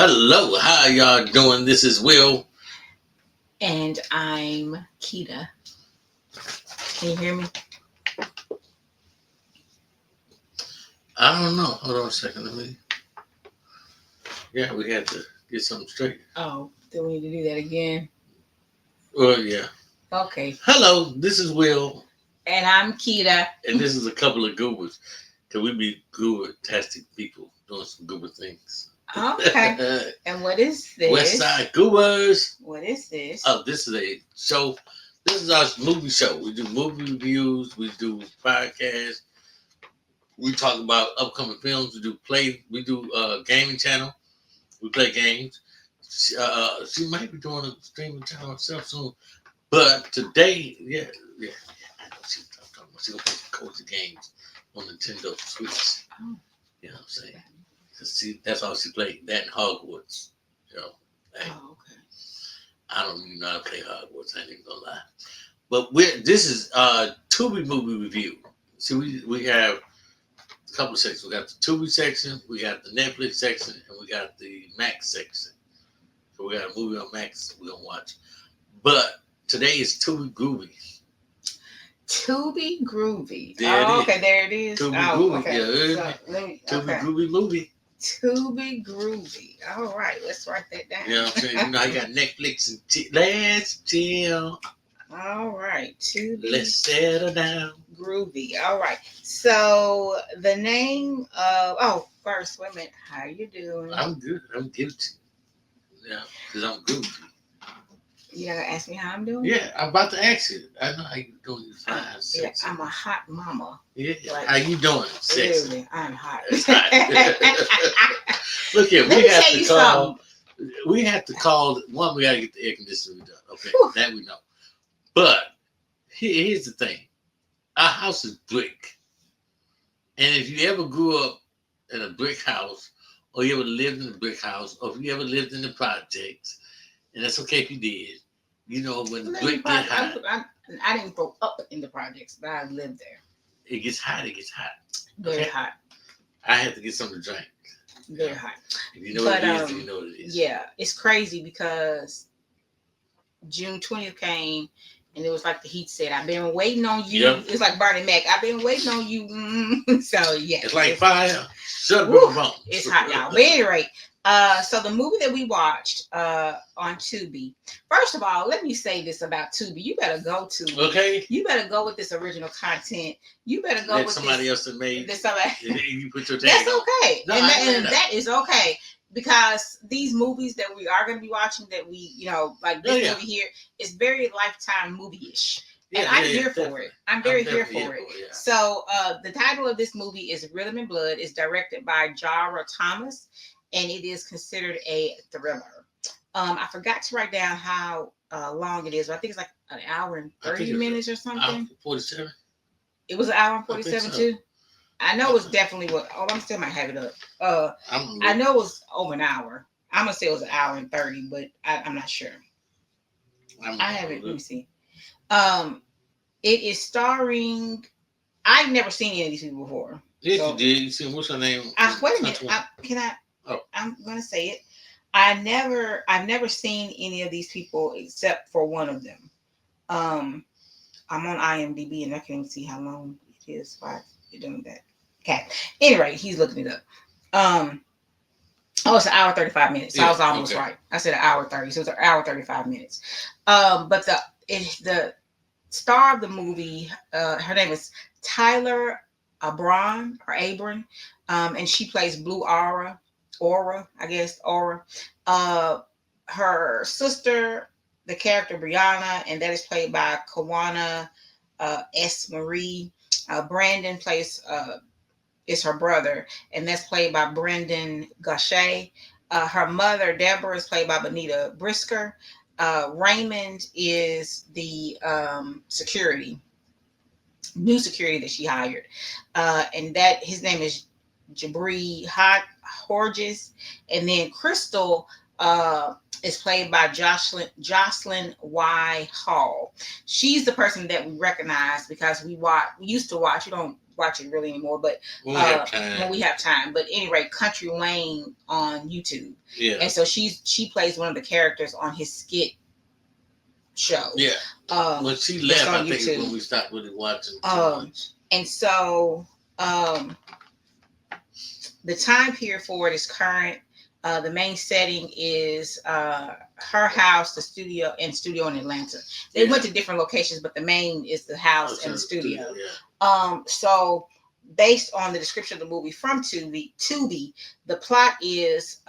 Hello, how y'all doing? This is Will. And I'm Keita. Can you hear me? I don't know. Hold on a second. Yeah, we had to get something straight. Oh, do we need to do that again? Well, yeah. Okay. Hello, this is Will, And I'm Keita. and this is a couple of goobers. Cause we be goober-tastic people doing some goober things. Okay. And what is this? West Side Goobers. What is this? Oh, this is a show. This is our movie show. We do movie reviews. We do podcasts. We talk about upcoming films. We do gaming channel. We play games. She might be doing a streaming channel herself soon. But today, yeah, I know she's talking about. She's gonna play some cozy games on Nintendo Switch. Oh. You know what I'm saying? That's all she played. That and Hogwarts. You know, hey, Oh, okay. I don't even know how to play Hogwarts. I ain't even gonna lie. But this is Tubi movie review. See, we have a couple of sections. We got the Tubi section, we got the Netflix section, and we got the Max section. So we got a movie on Max we're gonna watch. But today is Tubi Groovy. Tubi Groovy. There Okay, there it is. Tubi Groovy. Okay. So, Tubi Groovy movie. Tubi Groovy. All right, let's write that down. You know what I'm saying? You know, I got Netflix and let's chill. All right, Tubi. Let's settle down. Groovy. All right. So the name of first, wait a minute. How you doing? I'm good. I'm guilty. Yeah, because I'm groovy. You gotta ask me how I'm doing? Yeah, I'm about to ask you. I know how you doing. You're fine. Yeah, I'm a hot mama. Yeah. Like, how you doing? Sexy. Literally, I'm hot. It's hot. Look here, we have to call one, we gotta get the air conditioner done. Okay, Whew. that we know. But here's the thing. Our house is brick. And if you ever grew up in a brick house, or you ever lived in a brick house, or if you ever lived in the projects, and that's okay if you did, you know, when the brick get hot. I didn't grow up in the projects, but I lived there. It gets hot. Very Okay. hot. I had to get something to drink. Very hot. If you know what it is, then you know what it is. Yeah, it's crazy because June 20th came and it was like the heat said, I've been waiting on you. Yep. It's like Bernie Mac. I've been waiting on you. So, yeah. It's like fire. Shut Woo, up, bone. It's hot, y'all. But anyway, so the movie that we watched on Tubi. First of all, let me say this about Tubi. You better go to. Okay. You better go with this original content. You better go Let with somebody this, else that made. this somebody. You put your tag That's on. okay. No, and that is okay. Because these movies that we are going to be watching, that we, like this movie here, is very Lifetime movie-ish. And I'm here for it. I'm very here for it. Yeah. So the title of this movie is Rhythm and Blood. It's directed by Jara Thomas, and it is considered a thriller. I forgot to write down how long it is, but I think it's like an hour and 30 minutes or something. 47. It was an hour and 47 so. too. I know it's definitely what. Oh, I still might have it up. I know it was over an hour. I'm gonna say it was an hour and 30, but I'm not sure. I have it. Let me see. It is starring. I've never seen any of these people before. Yes, you did. You see, what's her name? Wait a minute. Can I? Oh. I'm gonna say it. I've never seen any of these people except for one of them. I'm on IMDb and I can't even see how long it is while you're doing that. Okay. Anyway, he's looking it up. It's an hour 35 minutes. So I was almost right. I said an hour 30, so it's an hour 35 minutes. But the star of the movie, her name is Tyler Abron, and she plays Blue Aura. Her sister, the character Brianna, and that is played by Kawana S. Marie. Brandon plays is her brother, and that's played by Brendan Gaucher. Her mother, Deborah, is played by Benita Brisker. Raymond is the new security that she hired, and that his name is Jabri Hodges, and then Crystal is played by Jocelyn Y. Hall. She's the person that we recognize because we used to watch. You don't watch it really anymore, but When we have time. when we have time. But anyway, Country Lane on YouTube. Yeah. And so she plays one of the characters on his skit show. Yeah. When she left, I think YouTube. when we stopped really watching. And so the time period for it is current. The main setting is her house, the studio in Atlanta. They went to different locations, but the main is the house and the studio. So based on the description of the movie from Tubi, the plot is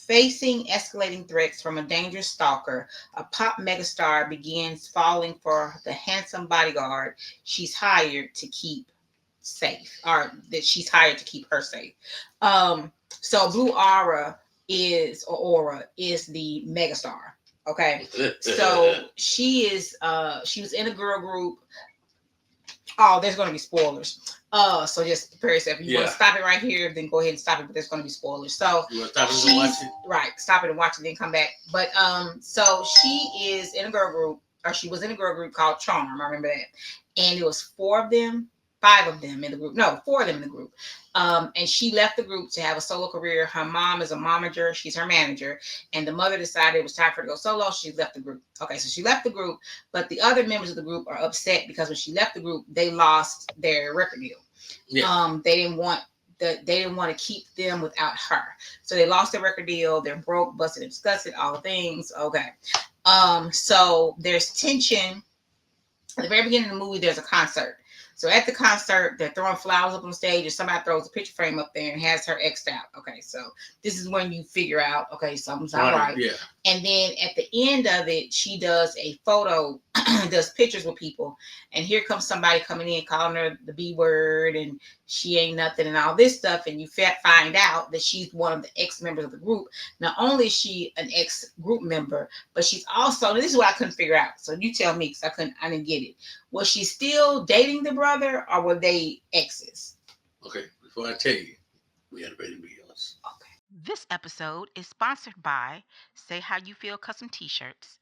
facing escalating threats from a dangerous stalker, a pop megastar begins falling for the handsome bodyguard she's hired to keep safe, or that she's hired to keep her safe. So Blue Aura is the megastar. Okay. So she was in a girl group. Oh, there's going to be spoilers. So just prepare yourself. If you want to stop it right here, then go ahead and stop it. But there's going to be spoilers. So you want to stop it and watch it? Right, stop it and watch it, then come back. But so she is in a girl group, or she was in a girl group called Charm. I remember that, and it was 5 of them in the group. No, 4 of them in the group. And she left the group to have a solo career. Her mom is a momager. She's her manager. And the mother decided it was time for her to go solo. She left the group. Okay, so she left the group. But the other members of the group are upset because when she left the group, they lost their record deal. Yeah. They didn't want to keep them without her. So they lost their record deal. They're broke, busted, and disgusted, all things. Okay. So there's tension. At the very beginning of the movie, there's a concert. So at the concert, they're throwing flowers up on stage, and somebody throws a picture frame up there and has her X'd out. Okay, so this is when you figure out, okay, something's not right. Yeah. And then at the end of it, she does a photo, does pictures with people, and here comes somebody coming in calling her the B word, and she ain't nothing, and all this stuff, and you find out that she's one of the ex-members of the group. Not only is she an ex-group member, but she's also, this is what I couldn't figure out. So you tell me, because I didn't get it. Was she still dating the brother, or were they exes? Okay, before I tell you, we got to pay the bills. Okay. This episode is sponsored by Say How You Feel Custom T-shirts.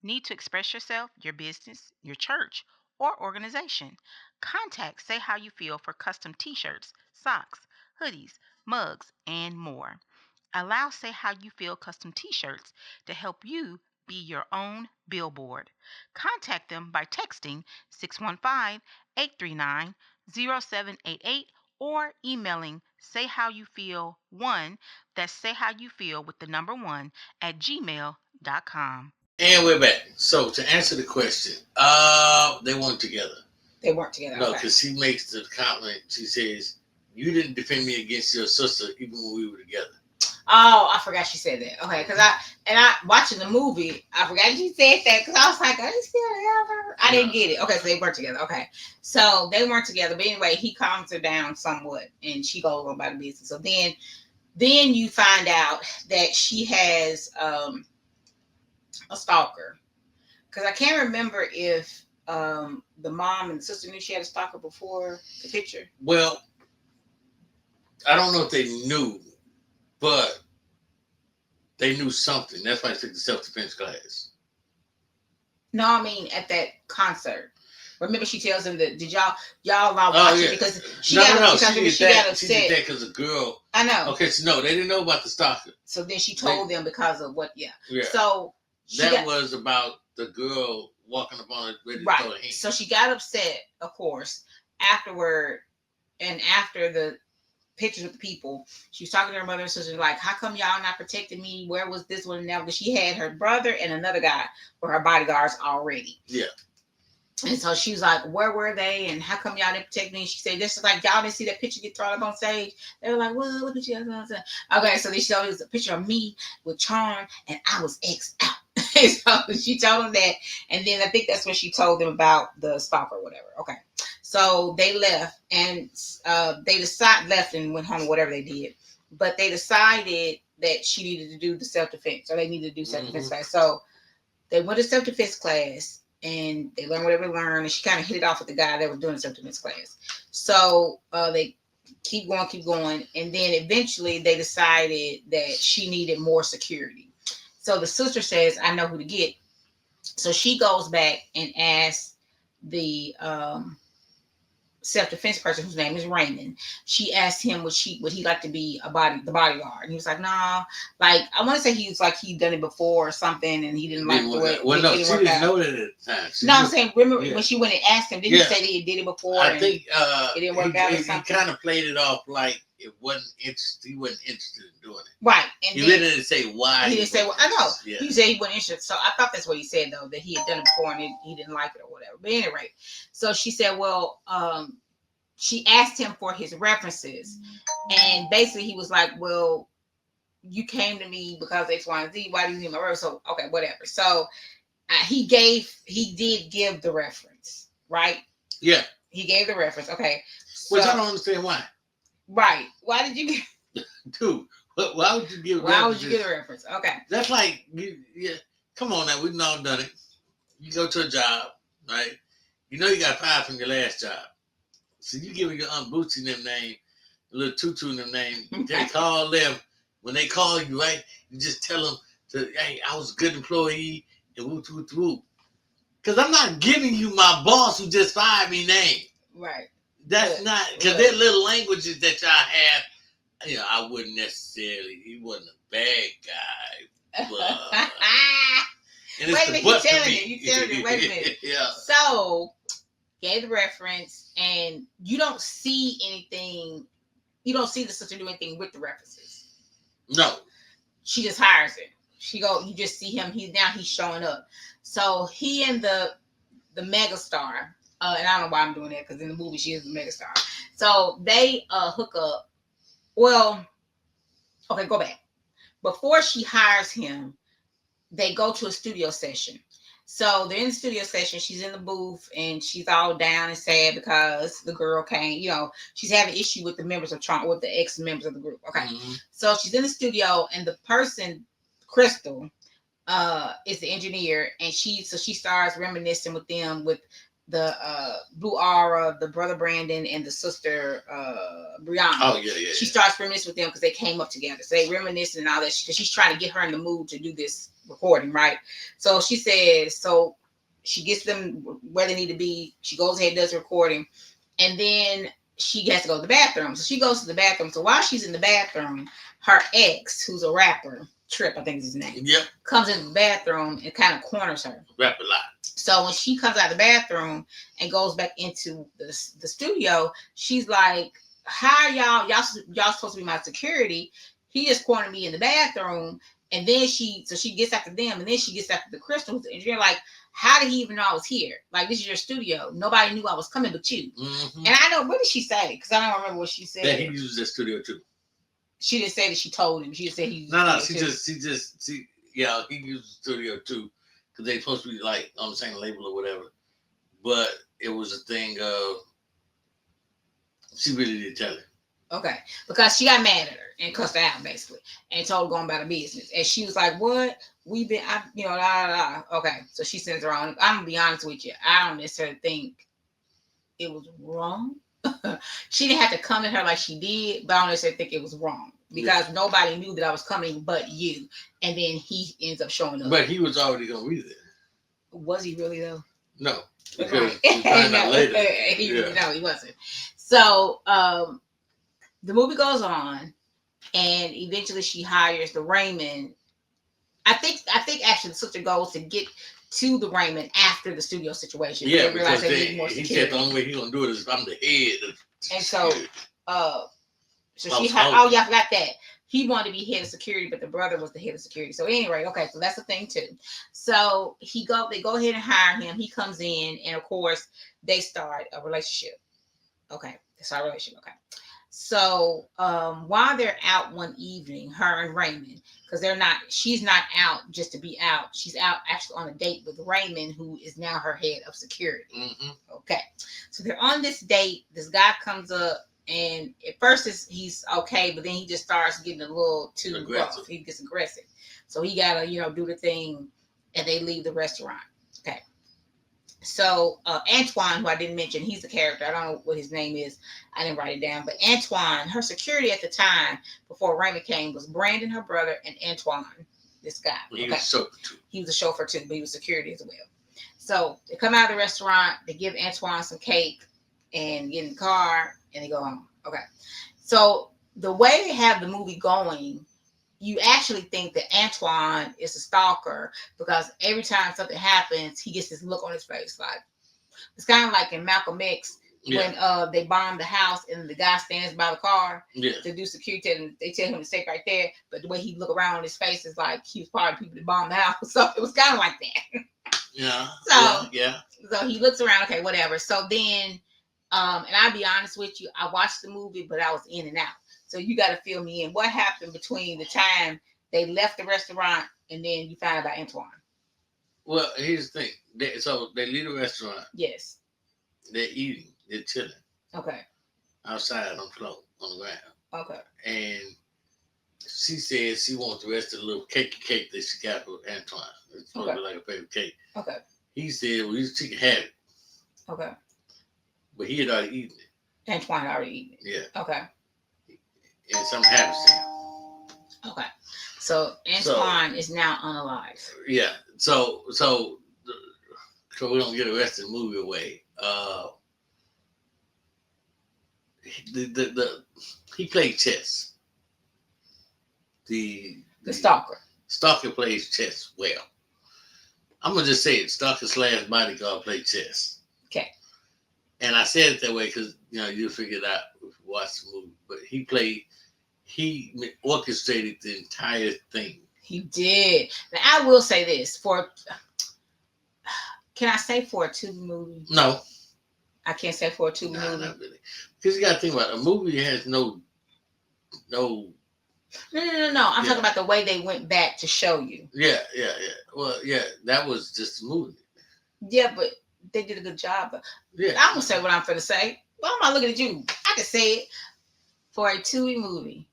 Need to express yourself, your business, your church, or organization? Contact Say How You Feel for custom T-shirts, socks, hoodies, mugs, and more. Allow Say How You Feel custom T-shirts to help you be your own billboard. Contact them by texting 615-839-0788 or emailing sayhowyouFeel1, that's sayhowyouFeel with the number 1 at gmail.com. And we're back. So to answer the question, they weren't together. They weren't together. No, because she makes the comment. She says, "You didn't defend me against your sister even when we were together." Oh, I forgot she said that. Okay, because I watching the movie, I forgot she said that because I was like, I still have her. I didn't get it. Okay, so they weren't together. Okay, so they weren't together. But anyway, he calms her down somewhat, and she goes on about the business. So then you find out that she has a stalker, because I can't remember if the mom and the sister knew she had a stalker before the picture. Well, I don't know if they knew, but they knew something. That's why I took the self-defense class. No, I mean at that concert. Remember, she tells them that, did y'all not watch it because she got upset. She did that because the girl. I know. Okay, so no, they didn't know about the stalker. So then she told them because of what? Yeah. So that was about the girl walking up on it, ready to throw her hand. So she got upset, of course, afterward, and after the pictures of the people, she was talking to her mother and sister, like, how come y'all not protecting me? Where was this one now? Because she had her brother and another guy for her bodyguards already. Yeah. And so she was like, where were they? And how come y'all didn't protect me? And she said, this is like, y'all didn't see that picture get thrown up on stage. They were like, well, look at you. Okay, so they showed us a picture of me with Charm, and I was X'd out. So she told them that. And then I think that's when she told them about the stalker or whatever. Okay. So they left, and left and went home or whatever they did. But they decided that she needed to do the self-defense, or they needed to do self-defense class. So they went to self-defense class, and they learned whatever they learned, and she kind of hit it off with the guy that was doing the self-defense class. So they keep going. And then eventually they decided that she needed more security. So the sister says, I know who to get. So she goes back and asks the self-defense person whose name is Raymond. She asked him would he like to be the bodyguard, and he was like, nah. Like, I want to say he was like he'd done it before or something, and he didn't like the way. Well, no, she didn't know that at the time. No, I'm saying, remember when she went and asked him? Didn't he say that he did it before? I think it didn't work out or something. He kind of played it off like it wasn't interested. He wasn't interested in doing it. Right. And he really didn't say why. He didn't say. Well, I know. Yeah. He said he wasn't interested. So I thought that's what he said, though, that he had done it before and he didn't like it or whatever. But anyway, so she said, well, she asked him for his references, and basically he was like, well, you came to me because X, Y, and Z. Why do you need my reference? So okay, whatever. So he did give the reference, right? Yeah. He gave the reference. Okay. So, which I don't understand why. Right. Why did you give? Dude, why would you give? Why would you give the reference? Okay. That's like, yeah. Come on now, we've all done it. You go to a job, right? You know you got fired from your last job, so you give your Aunt Bootsy them name, little Tutu them name. They call them when they call you, right? You just tell them, hey, I was a good employee, and whoop whoop whoop. Because I'm not giving you my boss who just fired me name. Right. That's not, because there are little languages that y'all have. You know, I wouldn't necessarily, he wasn't a bad guy. But, wait a minute, you telling me, wait a minute. Yeah. So, gave the reference, and you don't see anything, you don't see the sister do anything with the references. No. She just hires him. You just see him, he's showing up. So, he and the megastar, and I don't know why I'm doing that, because in the movie she is a megastar. So, they hook up. Well, okay, go back. Before she hires him, they go to a studio session. So they're in the studio session. She's in the booth and she's all down and sad because the girl can't, she's having an issue with the members of Trump, with the ex-members of the group. Okay. Mm-hmm. So she's in the studio and the person, Crystal, is the engineer, and she starts reminiscing with them with the Blue Aura, the brother Brandon, and the sister Brianna. Oh yeah. She starts reminiscing with them because they came up together. So they reminiscing and all that because she's trying to get her in the mood to do this recording, right? So she says, so she gets them where they need to be. She goes ahead, does the recording, and then she has to go to the bathroom. So she goes to the bathroom. So while she's in the bathroom, her ex, who's a rapper, Trip, I think is his name. Yep. Comes in the bathroom and kind of corners her. Rap a lot. So when she comes out of the bathroom and goes back into the studio, she's like, "How y'all supposed to be my security? He just cornered me in the bathroom." And then she gets after them, and then she gets after the Crystals. And you're like, "How did he even know I was here? Like, this is your studio. Nobody knew I was coming but you." Mm-hmm. And I know, what did she say? Because I don't remember what she said. That he uses the studio too. She didn't say that she told him. She just said he used he used the studio too, because they supposed to be like on the same label or whatever. But it was a thing of, she really didn't tell him. Okay, because she got mad at her and cussed her out basically, and told her going about her business. And she was like, "What? We've been, Okay, so she sends her on. I'm gonna be honest with you. I don't necessarily think it was wrong. She didn't have to come at her like she did, but I don't necessarily think it was wrong because nobody knew that I was coming but you. And then he ends up showing up. But he was already gonna be there. Was he really though? No, because we find out later. No, he wasn't. So the movie goes on, and eventually she hires the Raymond. I think actually the sister goes to get to the Raymond after the studio situation. Yeah, because he said the only way he's gonna do it is if I'm the head. And so, I forgot that. He wanted to be head of security, but the brother was the head of security. So anyway, okay, so that's the thing too. So they go ahead and hire him. He comes in, and of course, they start a relationship. Okay, they start a relationship. Okay. So while they're out one evening, her and Raymond, because she's not out just to be out. She's out actually on a date with Raymond, who is now her head of security. Mm-hmm. Okay. So they're on this date. This guy comes up, and at first he's okay, but then he just starts getting a little too aggressive. He gets aggressive. So he gotta, do the thing, and they leave the restaurant. Okay. So Antoine, who I didn't mention, he's a character. I don't know what his name is. I didn't write it down. But Antoine, her security at the time before Raymond came was Brandon, her brother, and Antoine, this guy. He Okay. was so too. He was a chauffeur too, but he was security as well. So they come out of the restaurant, they give Antoine some cake and get in the car and they go home. Okay. So the way they have the movie going, you actually think that Antoine is a stalker because every time something happens, he gets this look on his face. Like it's kind of like in Malcolm X when they bomb the house and the guy stands by the car to do security and they tell him to stay right there. But the way he look around on his face is like he was part of the people that bombed the house. So it was kind of like that. Yeah. So he looks around, okay, whatever. So then, and I'll be honest with you, I watched the movie, but I was in and out. So you got to fill me in. What happened between the time they left the restaurant and then you find out Antoine? Well, here's the thing. So they leave the restaurant. Yes. They're eating. They're chilling. Okay. Outside on the floor, on the ground. Okay. And she said she wants the rest of the little cake that she got for Antoine. It's supposed to be like a favorite cake. Okay. He said, well, she can have it. Okay. But he had already eaten it. Antoine had already eaten it. Yeah. Okay. And something happens to him. Okay. So Antoine is now unalive. Yeah. So we don't get the rest of the movie away. He played chess. The stalker. Stalker plays chess well. I'm gonna just say it. Stalker / bodyguard played chess. Okay. And I said it that way because you figured out if you watch the movie. But he orchestrated the entire thing. He did. Now I will say this can I say for a Tubi movie? No. I can't say for a Tubi movie. Not really. Because you got to think about it. A movie has no. No. I'm talking about the way they went back to show you. Yeah. Well, yeah, that was just a movie. Yeah, but they did a good job. Yeah. I'm gonna say what I'm gonna say. Why am I looking at you? I can say it. For a Tubi movie,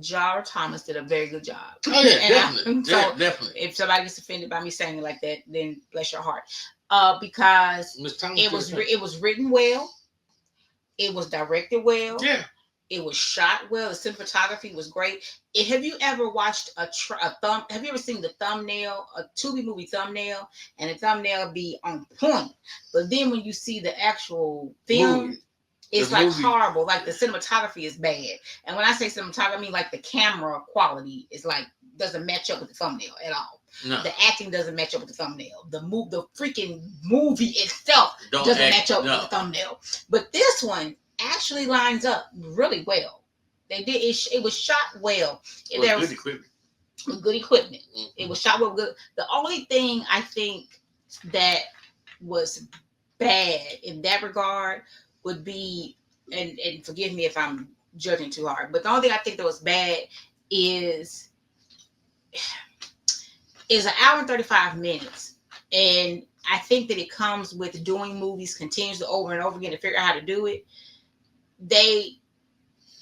Jar Thomas did a very good job. Oh yeah, definitely. Definitely. If somebody gets offended by me saying it like that, then bless your heart. Because it was written well, it was directed well. Yeah. It was shot well. The cinematography was great. Have you ever watched have you ever seen the thumbnail, a Tubi movie thumbnail, and the thumbnail be on point? But then when you see the actual film, it's like horrible. Like the cinematography is bad. And when I say cinematography, I mean like the camera quality is like doesn't match up with the thumbnail at all. No. The acting doesn't match up with the thumbnail. The freaking movie itself doesn't match up with the thumbnail. But this one actually lines up really well. They did it was shot well. There was good equipment. Good equipment. Mm-hmm. It was shot well. Good. The only thing I think that was bad in that regard would be, and forgive me if I'm judging too hard, but the only thing I think that was bad is an hour and 35 minutes. And I think that it comes with doing movies continuously over and over again to figure out how to do it. They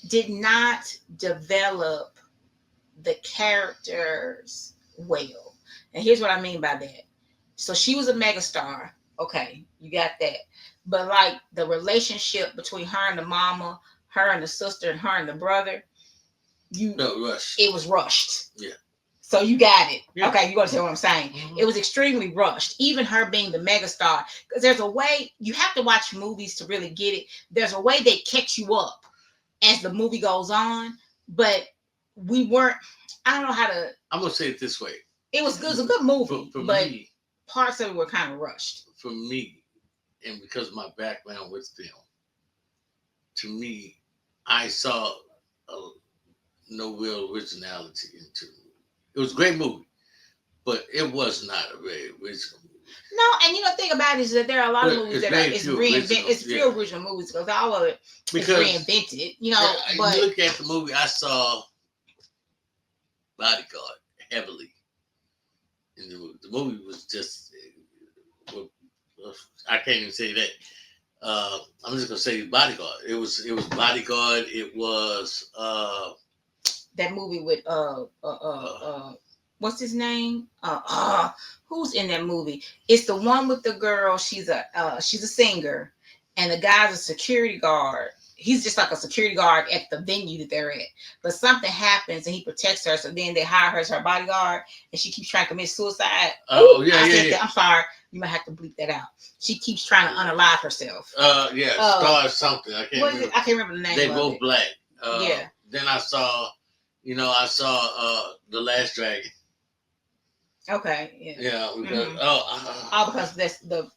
did not develop the characters well. And here's what I mean by that. So she was a megastar. Okay, you got that. But like the relationship between her and the mama, her and the sister, and her and the brother, it was rushed. Yeah. So you got it. Yeah. Okay, you got to see what I'm saying. Mm-hmm. It was extremely rushed. Even her being the megastar, because there's a way you have to watch movies to really get it. There's a way they catch you up as the movie goes on, but we weren't. I don't know how to. I'm gonna say it this way. It was good. It was a good movie, for but me, parts of it were kind of rushed. For me, and because of my background with film, to me, I saw no real originality into it. It was a great movie, but it was not a very original movie. No, and the thing about it is that there are a lot of movies that are reinvented. It's few original movies because all of it is reinvented. But you look at the movie, I saw Bodyguard heavily in the movie. The movie was just, I can't even say that. I'm just gonna say Bodyguard. It was Bodyguard. It was that movie with what's his name? Who's in that movie? It's the one with the girl. She's a singer, and the guy's a security guard. He's just like a security guard at the venue that they're at. But something happens and he protects her. So then they hire her as her bodyguard, and she keeps trying to commit suicide. Oh, yeah. I'm sorry. You might have to bleep that out. She keeps trying to unalive herself. Star something. I can't remember. I can't remember the name. They of both it. black. Yeah. Then I saw The Last Dragon. Okay. Yeah. Yeah. Because, because that's the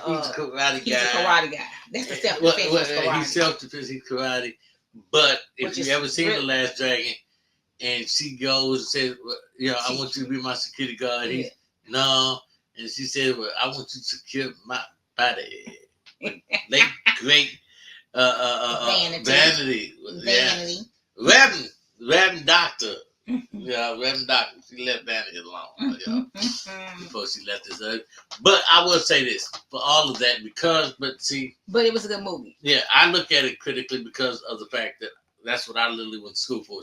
he's a karate guy. He's a karate guy. That's the self-defense karate. He's self-defense. He's karate. But if you ever seen really, The Last Dragon, and she goes and says, I want you to be my security guard. He's no, and she said, well, I want you to secure my body. Late great Vanity. Vanity. Reverend Doctor. Reverend Doctor. She left Vanity alone. Before she left this earth. But I will say this for all of that but it was a good movie. Yeah, I look at it critically because of the fact that that's what I literally went to school for.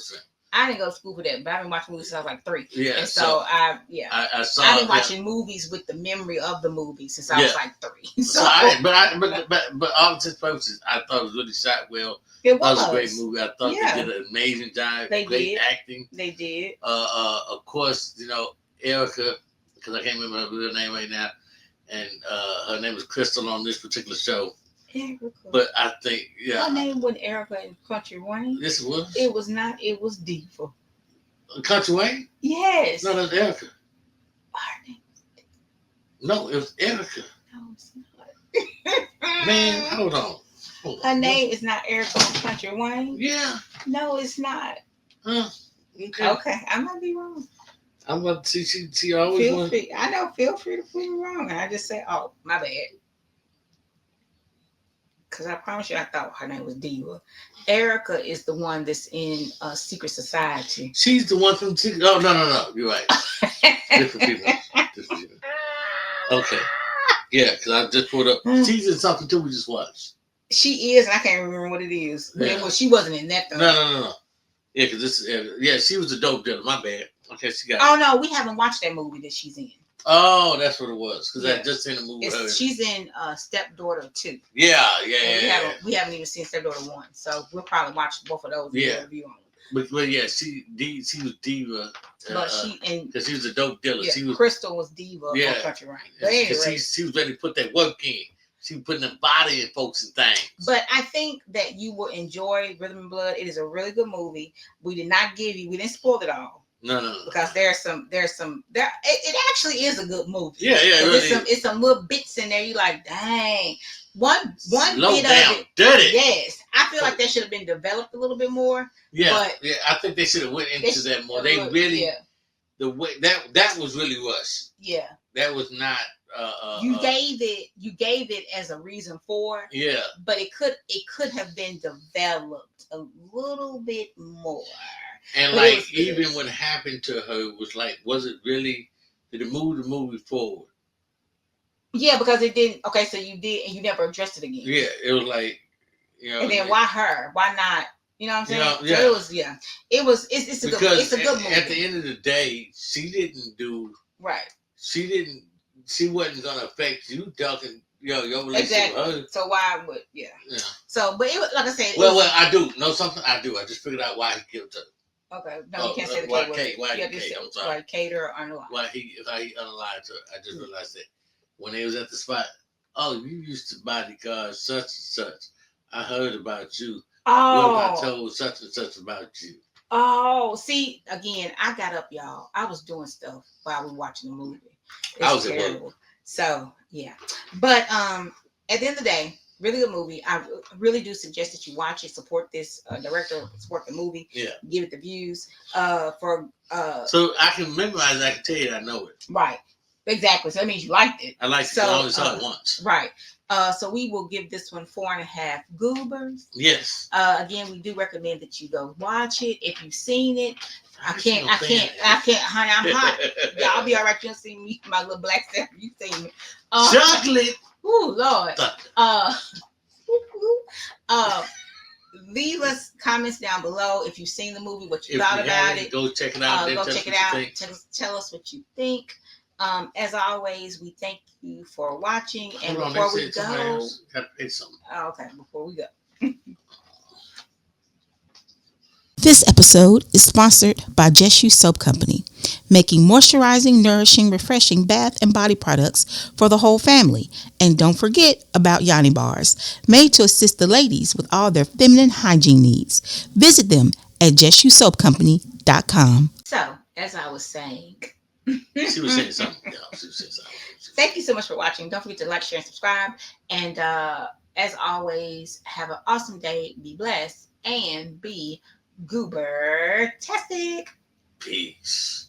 I didn't go to school for that, but I've been watching movies since I was like 3. Yeah. And so I've been watching movies with the memory of the movie since I was like 3. But all intents and purposes, I thought it was really shot well. It was a great movie. I thought they did an amazing job. They great did. acting. They did. Of course, Erica, because I can't remember her real name right now, and her name was Crystal on this particular show. Erica. But I think, her name wasn't Erica in Country Wayne. This was? It was not. It was Diva. Country Wayne? Yes. No, that's Erica. Her name was No, it was Erica. No, it's not. Man, hold on. Her name is not Erica in Country Wayne. Yeah. No, it's not. Huh. Okay, I might be wrong. I'm about to see. She always feel free. I know. Feel free to prove me wrong, and I just say, "Oh, my bad." Because I promise you, I thought her name was Diva. Erica is the one that's in Secret Society. She's the one from Secret. Oh, no. You're right. Different people. Okay. Yeah, because I just pulled up. She's in something too we just watched. She is, and I can't remember what it is. Yeah. She wasn't in that, though. No. Yeah, because this is, she was a dope dealer. My bad. Okay, she got Oh, no, we haven't watched that movie that she's in. Oh, that's what it was. Because I just seen the movie. She's in Stepdaughter 2. Yeah. We haven't even seen Stepdaughter 1, so we'll probably watch both of those. Yeah. And review on them. But yeah, she was Diva. Because she was a dope dealer. Yeah, she was, Crystal was Diva on Country Wayne. Because she was ready to put that work in. She was putting the body in folks and things. But I think that you will enjoy Rhythm and Blood. It is a really good movie. We didn't spoil it all. No. Because it actually is a good movie. Yeah, it's some little bits in there. You like, dang. One slow bit down, of it. dirty. Yes, I feel like that should have been developed a little bit more. Yeah, I think they should have went into that more. They really, the way that was really rushed. Yeah, that was not. You gave it as a reason for. Yeah, but it could have been developed a little bit more. And like even what happened to her was like, was it really? Did it move the movie forward? Yeah, because it didn't. Okay, so you did, and you never addressed it again. Yeah, it was like, And then why her? Why not? You know what I'm saying? Yeah. So it was. Yeah, it was. It's a good movie. At the end of the day, she didn't do right. She wasn't gonna affect you talking. Your relationship with her. So why would So, but it was like I said. Well, I do know something. I do. I just figured out why he killed her. Okay, no, you can't say the why K Kate? Why you Kate? I'm sorry. Why Kate or unalive? Why he unalived her? I just realized that when they was at the spot. Oh, you used to bodyguard such and such. I heard about you. Oh, what if I told such and such about you? Oh, see, again, I got up, y'all. I was doing stuff while we were watching the movie. I was terrible. At work. So yeah, but at the end of the day, really good movie. I really do suggest that you watch it. Support this director. Support the movie. Yeah. Give it the views. So I can memorize it. I can tell you I know it. Right. Exactly. So that means you liked it. I liked it. I only saw it once. Right. So we will give this one 4.5 goobers. Yes. Again, we do recommend that you go watch it. If you've seen it, I can't, honey, I'm hot. Y'all be all right. You'll see me, my little black stuff. You see me. Chocolate. Oh, Lord. leave us comments down below if you've seen the movie, what you If thought you about haven't, it. go check it out. Go check it out. Tell us what you think. As always, we thank you for watching. And before we go, okay, before we go. This episode is sponsored by Just You Soap Company, making moisturizing, nourishing, refreshing bath and body products for the whole family. And don't forget about Yanni Bars, made to assist the ladies with all their feminine hygiene needs. Visit them at justyoussoapcompany.com. So, as I was saying, she was saying something. Yeah, she was saying something. Thank you so much for watching. Don't forget to like, share, and subscribe. And as always, have an awesome day. Be blessed and be goober-tastic. Peace.